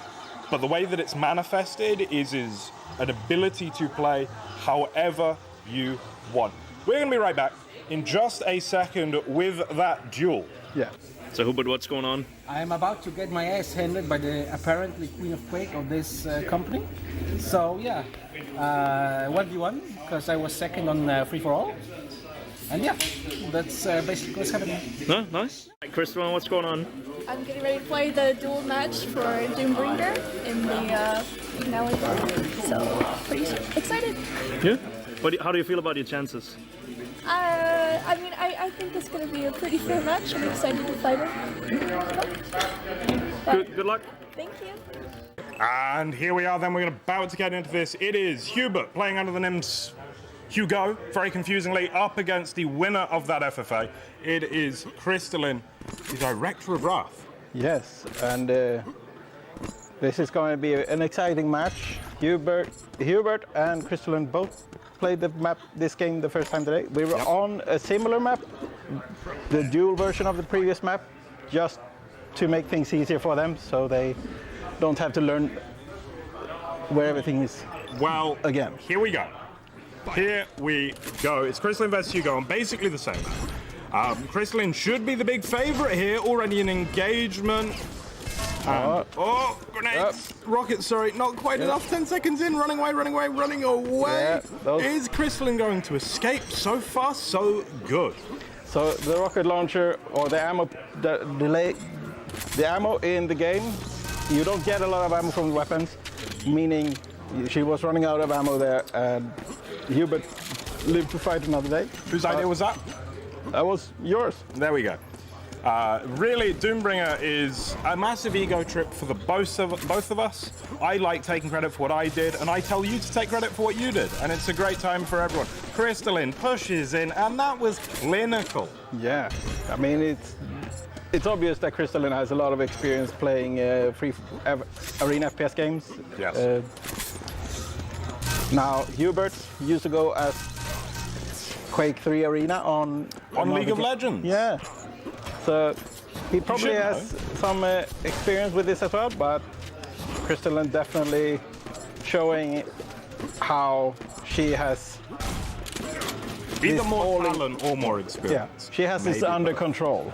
But the way that it's manifested is an ability to play however you want. We're going to be right back in just a second with that duel. Yeah. So Hubert, what's going on? I'm about to get my ass handed by the apparently Queen of Quake of this company. So yeah, 1v1, because I was second on free-for-all. And yeah, that's basically what's happening. No, nice. Right, Crystal, what's going on? I'm getting ready to play the duel match for Doombringer in the finale. So, pretty excited. Yeah? How do you feel about your chances? I mean, I think it's going to be a pretty fair match. I'm excited to fight him. Good luck. Thank you. And here we are then, we're about to get into this. It is Hubert playing under the names Hugo, very confusingly, up against the winner of that FFA. It is Crystalline, the Director of Wrath. Yes, and this is going to be an exciting match. Hubert and Crystalline both played this game the first time today. We were on a similar map, the dual version of the previous map, just to make things easier for them, so they don't have to learn where everything is. Well, again, here we go. Here we go. It's Crystalline versus Hugo, and basically the same. Crystalline should be the big favorite here, already in engagement. Grenades! Rockets, sorry, not quite enough. 10 seconds in, running away. Yeah, Is Crystalline going to escape? So far, so good. So the rocket launcher or the ammo the ammo in the game, you don't get a lot of ammo from the weapons, meaning she was running out of ammo there, and Hubert lived to fight another day. Whose idea was that? That was yours. There we go. Really, Doombringer is a massive ego trip for the both of us. I like taking credit for what I did, and I tell you to take credit for what you did, and it's a great time for everyone. Crystalline pushes in, and that was clinical. Yeah, I mean, it's obvious that Crystalline has a lot of experience playing arena FPS games. Yes. Now, Hubert used to go as Quake 3 Arena on League of Legends. Yeah. So he probably has some experience with this as well, but Crystalline definitely showing how she has either more talent or more experience. Yeah, she has this under control.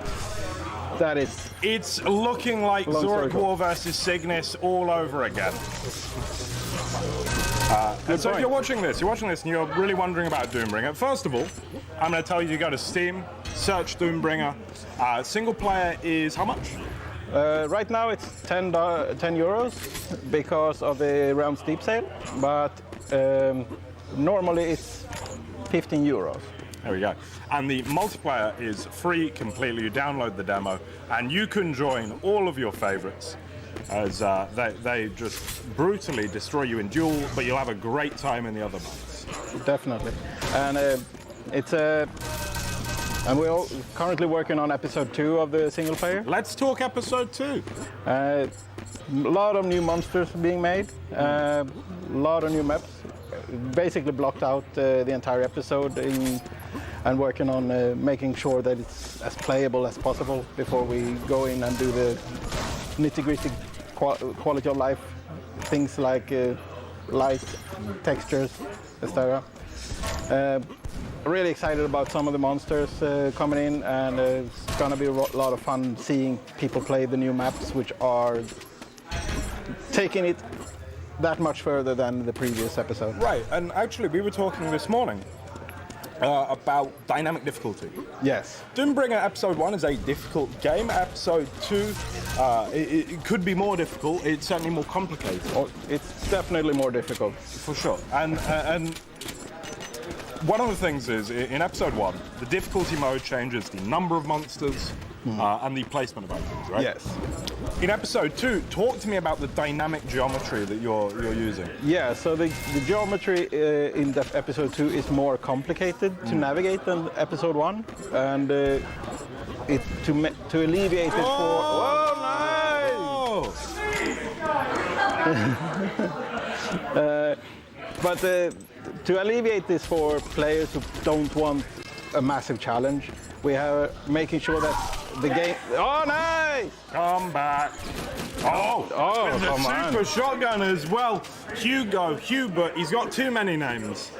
That is. It's looking like Zorak War versus Cygnus all over again. And so if you're watching this and you're really wondering about Doombringer, first of all, I'm going to tell you to go to Steam, search Doombringer. Single player is how much? Right now it's 10 euros because of the Realms Deep sale, but normally it's 15 euros. There we go. And the multiplayer is free completely. You download the demo and you can join all of your favorites as they just brutally destroy you in duel, but you'll have a great time in the other modes. Yes, definitely. And and we're currently working on episode 2 of the single player. Let's talk episode 2. A lot of new monsters being made, a lot of new maps. Basically blocked out the entire episode and working on making sure that it's as playable as possible before we go in and do the nitty-gritty quality of life things like light, textures, etc. Really excited about some of the monsters coming in, and it's gonna be a lot of fun seeing people play the new maps, which are taking it that much further than the previous episode. Right, and actually we were talking this morning about dynamic difficulty. Yes. Doombringer episode 1 is a difficult game. Episode 2, it could be more difficult. It's certainly more complicated. Oh, it's definitely more difficult. For sure. And one of the things is, in episode 1, the difficulty mode changes the number of monsters and the placement of items, right? Yes. In episode 2, talk to me about the dynamic geometry that you're using. Yeah, so the geometry in episode 2 is more complicated to navigate than episode 1, and to alleviate it for... Oh, nice! But to alleviate this for players who don't want a massive challenge, we are making sure that the game... Oh, nice! Come back. Oh, with the super shotgun as well. Hubert, he's got too many names.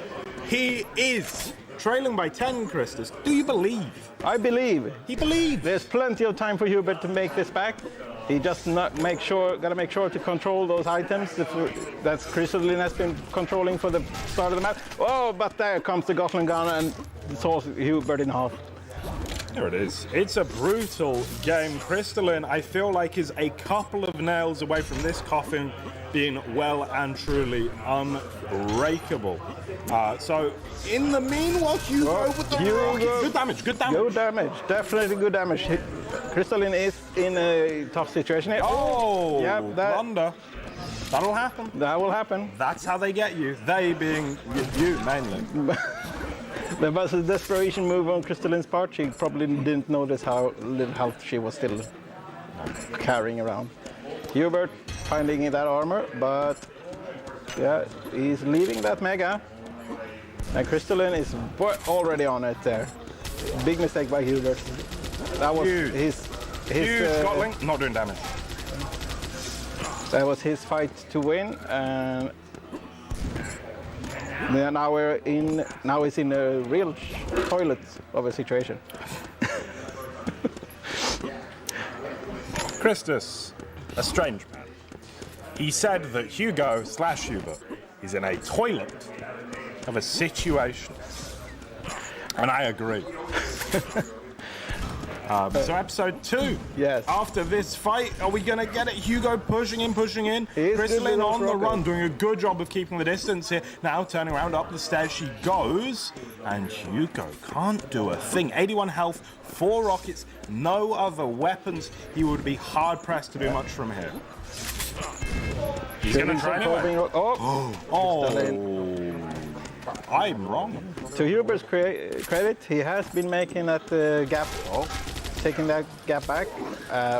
He is trailing by 10, Christus. Do you believe? I believe. He believes. There's plenty of time for Hubert to make this back. He just gotta make sure to control those items that Crystalline has been controlling for the start of the match. Oh, but there comes the Gotland gun and saws Hubert in half. There it is. It's a brutal game. Crystalline, I feel like, is a couple of nails away from this coffin being well and truly unbreakable. So, in the meanwhile, Hugo with the rocket. Good damage. Good damage. Definitely good damage. Crystalline is in a tough situation here. Oh, yeah, blunder. That'll happen. That will happen. That's how they get you. They being you, mainly. There was a desperation move on Crystalline's part. She probably didn't notice how little health she was still carrying around. Hubert finding that armor, but yeah, he's leaving that mega. And Crystalline is already on it there. Big mistake by Hubert. That was his Scotland not doing damage. That was his fight to win, and now he's in a real toilet of a situation. Christus, a strange man. He said that Hugo/Hubert is in a toilet of a situation. And I agree. So episode 2. Yes. After this fight, are we going to get it? Hugo pushing in. Crystalline on the run, doing a good job of keeping the distance here. Now turning around up the stairs she goes. And Hugo can't do a thing. 81 health, 4 rockets, no other weapons. He would be hard-pressed to do much from here. He's going to try anyway. I'm wrong. To Hubert's credit, he has been making that gap, taking that gap back,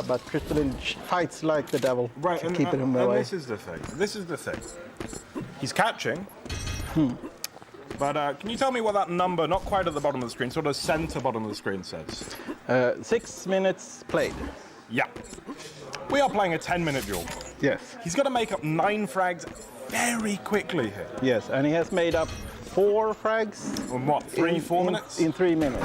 but Crystalline fights like the devil to keep him away. And this is the thing. He's catching. But can you tell me what that number, not quite at the bottom of the screen, sort of center bottom of the screen says? 6 minutes played. Yeah. We are playing a 10-minute duel. Yes. He's got to make up 9 frags very quickly here. Yes, and he has made up 4 frags. In what, 4 minutes? In 3 minutes.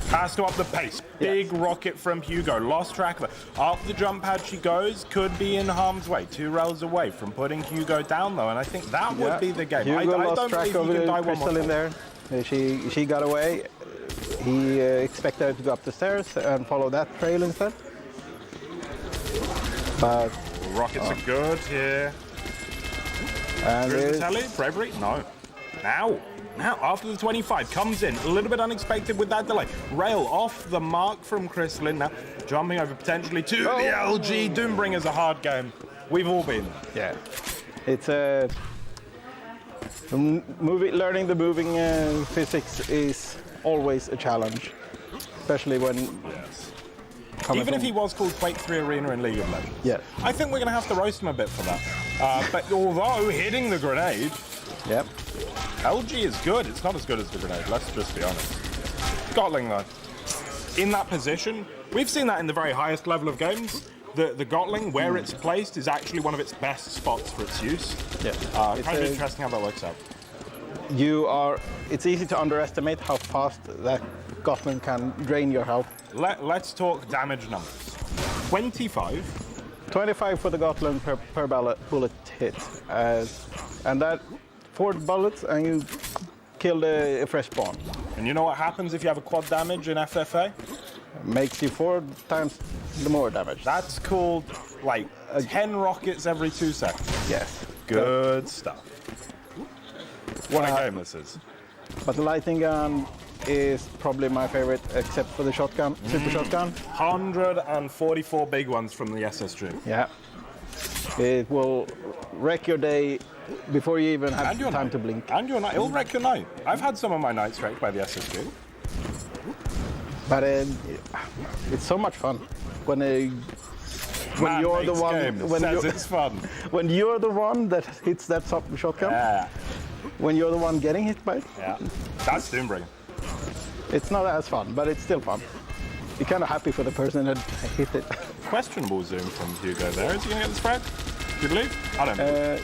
Has to up the pace. Big rocket from Hugo. Lost track of it. Up the jump pad she goes. Could be in harm's way. 2 rails away from putting Hugo down, though. And I think that would be the game. Hugo I lost don't track believe of he can die Crystal one in more there. She got away. He expected her to go up the stairs and follow that trail instead. But rockets are good here. And bravery? No. Now, after the 25, comes in, a little bit unexpected with that delay. Rail off the mark from Crystalline, now jumping over potentially to the LG. Doombringer's a hard game. We've all been. Yeah. It's Learning the moving physics is always a challenge, especially when. Even if he was called Quake 3 Arena in League of Legends. Yeah. I think we're going to have to roast him a bit for that. But although hitting the grenade, yep. LG is good. It's not as good as the grenade, let's just be honest. Gotling, though. In that position, we've seen that in the very highest level of games. The Gotling, where it's placed, is actually one of its best spots for its use. Yeah. Kind of interesting how that works out. It's easy to underestimate how fast that Gotling can drain your health. Let's talk damage numbers. 25. 25 for the Gotland per bullet hit. And that 4 bullets and you kill a fresh spawn. And you know what happens if you have a quad damage in FFA? Makes you 4 times the more damage. That's called like 10 rockets every 2 seconds. Yes. Good stuff. What a game this is. But the lighting gun is probably my favorite, except for the shotgun, super shotgun. 144 big ones from the SSG. Yeah. It will wreck your day before you even have time to blink. And your night. It'll wreck your night. I've had some of my nights wrecked by the SSG. But it's so much fun when you're the one when it's fun. When you're the one that hits that shotgun. Yeah. When you're the one getting hit by it. Yeah. That's Doombringer. It's not as fun, but it's still fun. You're kind of happy for the person that hit it. Questionable zoom from Hugo there. Is he going to get the spread? Do you believe? I don't know.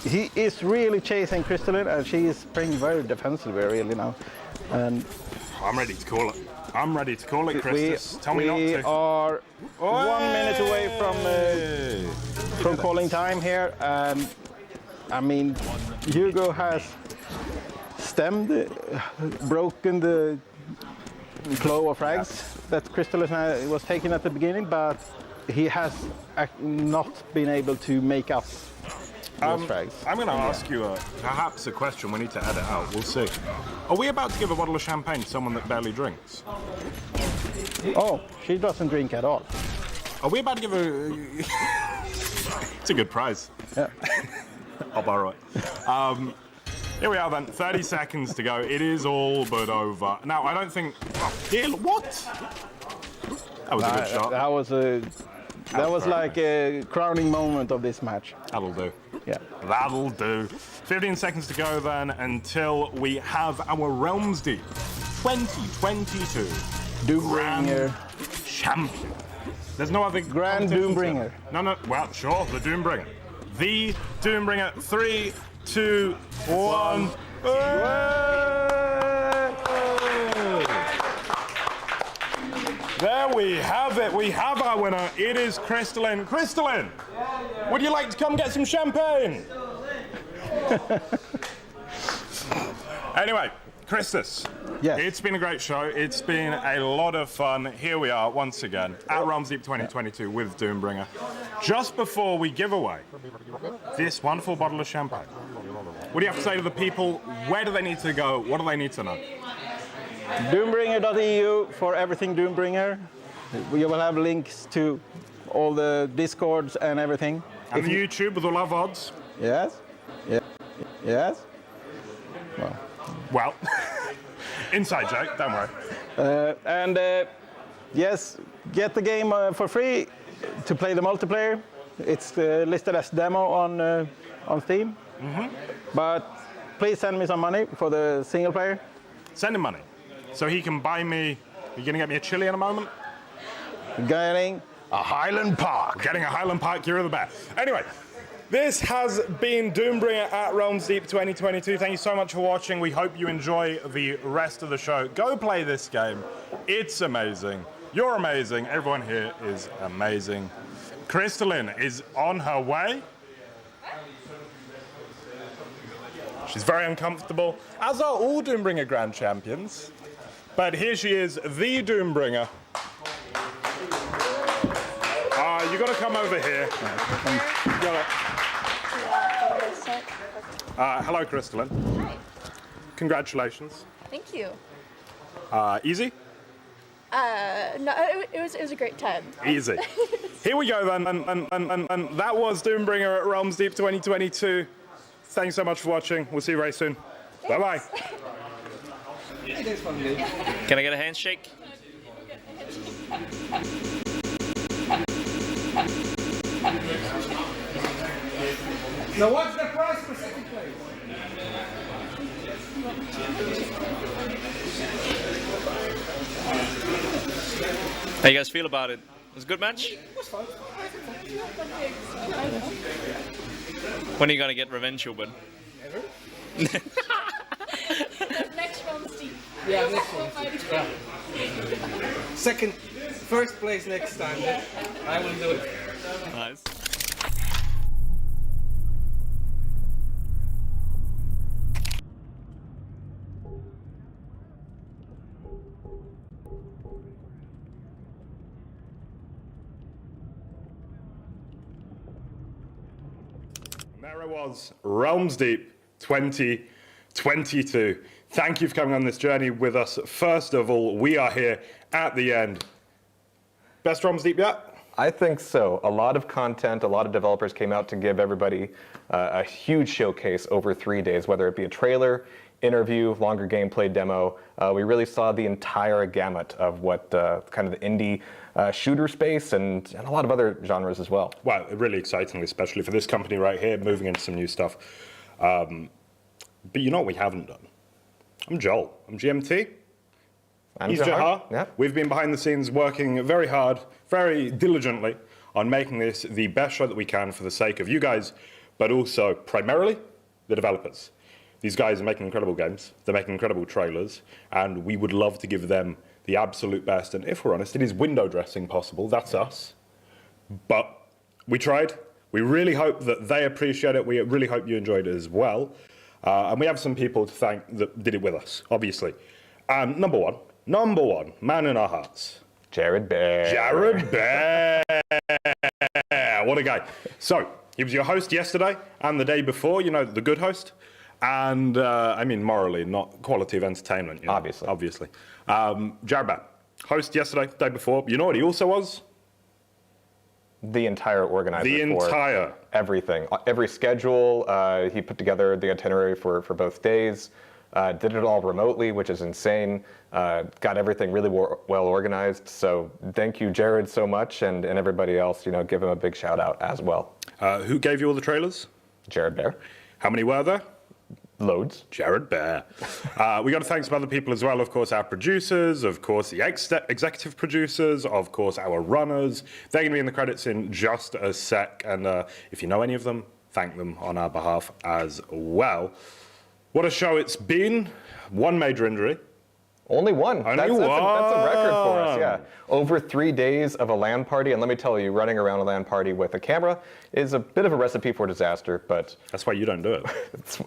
He is really chasing Crystalline, and she is playing very defensively really now. And I'm ready to call it. I'm ready to call it, Christus. Tell me not to. We are 1 minute away from calling time here. I mean, Hugo has broken the flow of frags that Crystalline was taking at the beginning, but he has not been able to make up those frags. I'm going to ask you perhaps a question we need to edit out. We'll see. Are we about to give a bottle of champagne to someone that barely drinks? Oh, she doesn't drink at all. Are we about to give a... It's a good prize. Yeah. I'll borrow it. Here we are then, 30 seconds to go. It is all but over. Now, I don't think... What? That was a good shot. That was like a crowning moment of this match. That'll do. Yeah. That'll do. 15 seconds to go then until we have our Realms Deep 2022 Doombringer champion. There's no other Grand Doombringer. No. Well, sure, the Doombringer. The Doombringer. 3, 2, 1. There we have it. We have our winner. It is Crystalline. Crystalline, would you like to come get some champagne? Anyway, Christus. Yes. It's been a great show. It's been a lot of fun. Here we are once again at Realms Deep 2022 with Doombringer. Just before we give away this wonderful bottle of champagne, what do you have to say to the people? Where do they need to go? What do they need to know? Doombringer.eu for everything Doombringer. We will have links to all the Discords and everything. And the YouTube with all our VODs. Yes. Yeah. Yes. Well, inside joke, don't worry. Yes, get the game for free to play the multiplayer. It's listed as demo on Steam. Mm-hmm. But please send me some money for the single player. Send him money so he can buy me. You're gonna get me a chili in a moment. Getting a Highland Park. Getting a Highland Park. You're the best. Anyway. This has been Doombringer at Realms Deep 2022. Thank you so much for watching. We hope you enjoy the rest of the show. Go play this game. It's amazing. You're amazing. Everyone here is amazing. Crystalline is on her way. She's very uncomfortable, as are all Doombringer Grand Champions. But here she is, the Doombringer. You gotta come over here. Hello, Crystalline. Hi. Congratulations. Thank you. Easy? No, it was a great time. Easy. Here we go then, and that was Doombringer at Realms Deep 2022. thanks so much for watching. We'll see you very soon. Bye-bye. Can I get a handshake? Now what's the price for second place? How you guys feel about it? It was a good match? When are you gonna get revenge, Hubert? Next round, Steve. Yeah, next one. Yeah. First place next time. I will do it. Nice. There it was, Realms Deep 2022. Thank you for coming on this journey with us. First of all, we are here at the end. Best Realms Deep yet? I think so. A lot of content, a lot of developers came out to give everybody a huge showcase over 3 days, whether it be a trailer, interview, longer gameplay demo. We really saw the entire gamut of what kind of the indie shooter space and a lot of other genres as well. Wow, really exciting, especially for this company right here, moving into some new stuff. But you know what we haven't done? I'm Joel. I'm GMT. He's Jahar. Yeah. We've been behind the scenes working very hard, very diligently on making this the best show that we can for the sake of you guys, but also primarily the developers. These guys are making incredible games, they're making incredible trailers, and we would love to give them the absolute best. And if we're honest, it is window dressing possible, that's us. But we tried. We really hope that they appreciate it. We really hope you enjoyed it as well. And we have some people to thank that did it with us, obviously. Number one, man in our hearts. Jared Bear. Jared Bear. What a guy. So, he was your host yesterday and the day before, you know, the good host. And, I mean, morally, not quality of entertainment. You know, obviously. Jared Bear, host yesterday, day before. You know what he also was? The entire organizer. The entire. Everything. Every schedule. He put together the itinerary for both days. Did it all remotely, which is insane. Got everything really well organized. So thank you, Jared, so much, and everybody else. You know, give him a big shout out as well. Who gave you all the trailers? Jared Bear. How many were there? Loads. Jared Bear. We got to thank some other people as well. Of course, our producers. Of course, the executive producers. Of course, our runners. They're going to be in the credits in just a sec. And if you know any of them, thank them on our behalf as well. What a show it's been. One major injury. Only one. Only one. That's a record for us, yeah. Over 3 days of a LAN party, and let me tell you, running around a LAN party with a camera is a bit of a recipe for disaster, but... That's why you don't do it.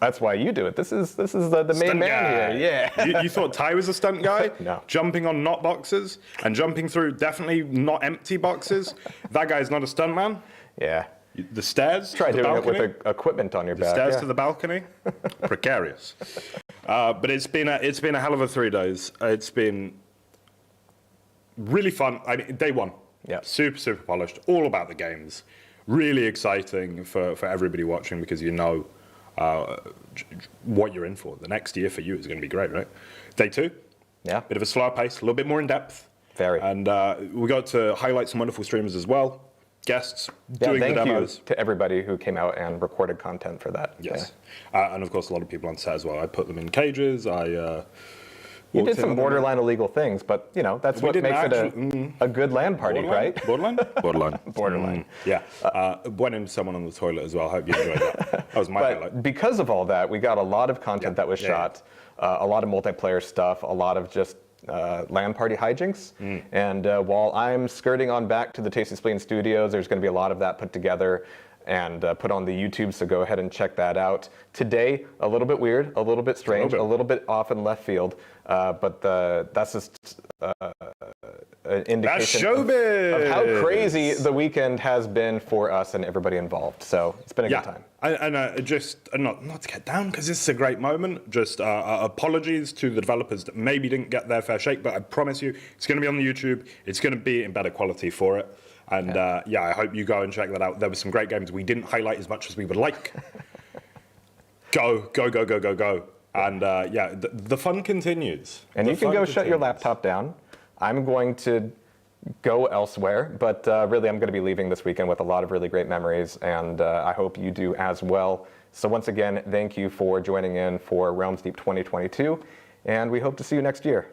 That's why you do it. This is the main man here, yeah. You thought Ty was a stunt guy? No. Jumping on not boxes and jumping through definitely not empty boxes? That guy's not a stunt man? Yeah. The stairs? Try doing balcony? it with equipment on your back. The stairs to the balcony? Precarious. But it's been a hell of a 3 days. It's been really fun. I mean, day one. Yeah. Super polished. All about the games. Really exciting for everybody watching because you know what you're in for. The next year for you is going to be great, right? Day two. Yeah. Bit of a slower pace, a little bit more in depth. Very. And we got to highlight some wonderful streamers as well. Guests doing the demos. Thank you to everybody who came out and recorded content for that. Yes. And of course, a lot of people on set as well. I put them in cages. You did some borderline illegal things, but you know that's what makes it a good LAN party, right? Borderline? Borderline. Borderline. Yeah. Went into someone on the toilet as well. Hope you enjoyed that. That was my highlight. Because of all that, we got a lot of content that was shot, a lot of multiplayer stuff, a lot of just LAN party hijinks. And while I'm skirting on back to the Tasty Spleen Studios, there's going to be a lot of that put together and put on the YouTube, so go ahead and check that out. Today, a little bit weird, a little bit strange, a little bit off in left field, but that's just an indication of how crazy the weekend has been for us and everybody involved. So it's been a good time. And just not to get down because this is a great moment. Just apologies to the developers that maybe didn't get their fair shake, but I promise you, it's going to be on the YouTube. It's going to be in better quality for it. And I hope you go and check that out. There were some great games we didn't highlight as much as we would like. go. And yeah, the fun continues. And you can go shut your laptop down. I'm going to go elsewhere, but really I'm going to be leaving this weekend with a lot of really great memories, and I hope you do as well. So once again, thank you for joining in for Realms Deep 2022, and we hope to see you next year.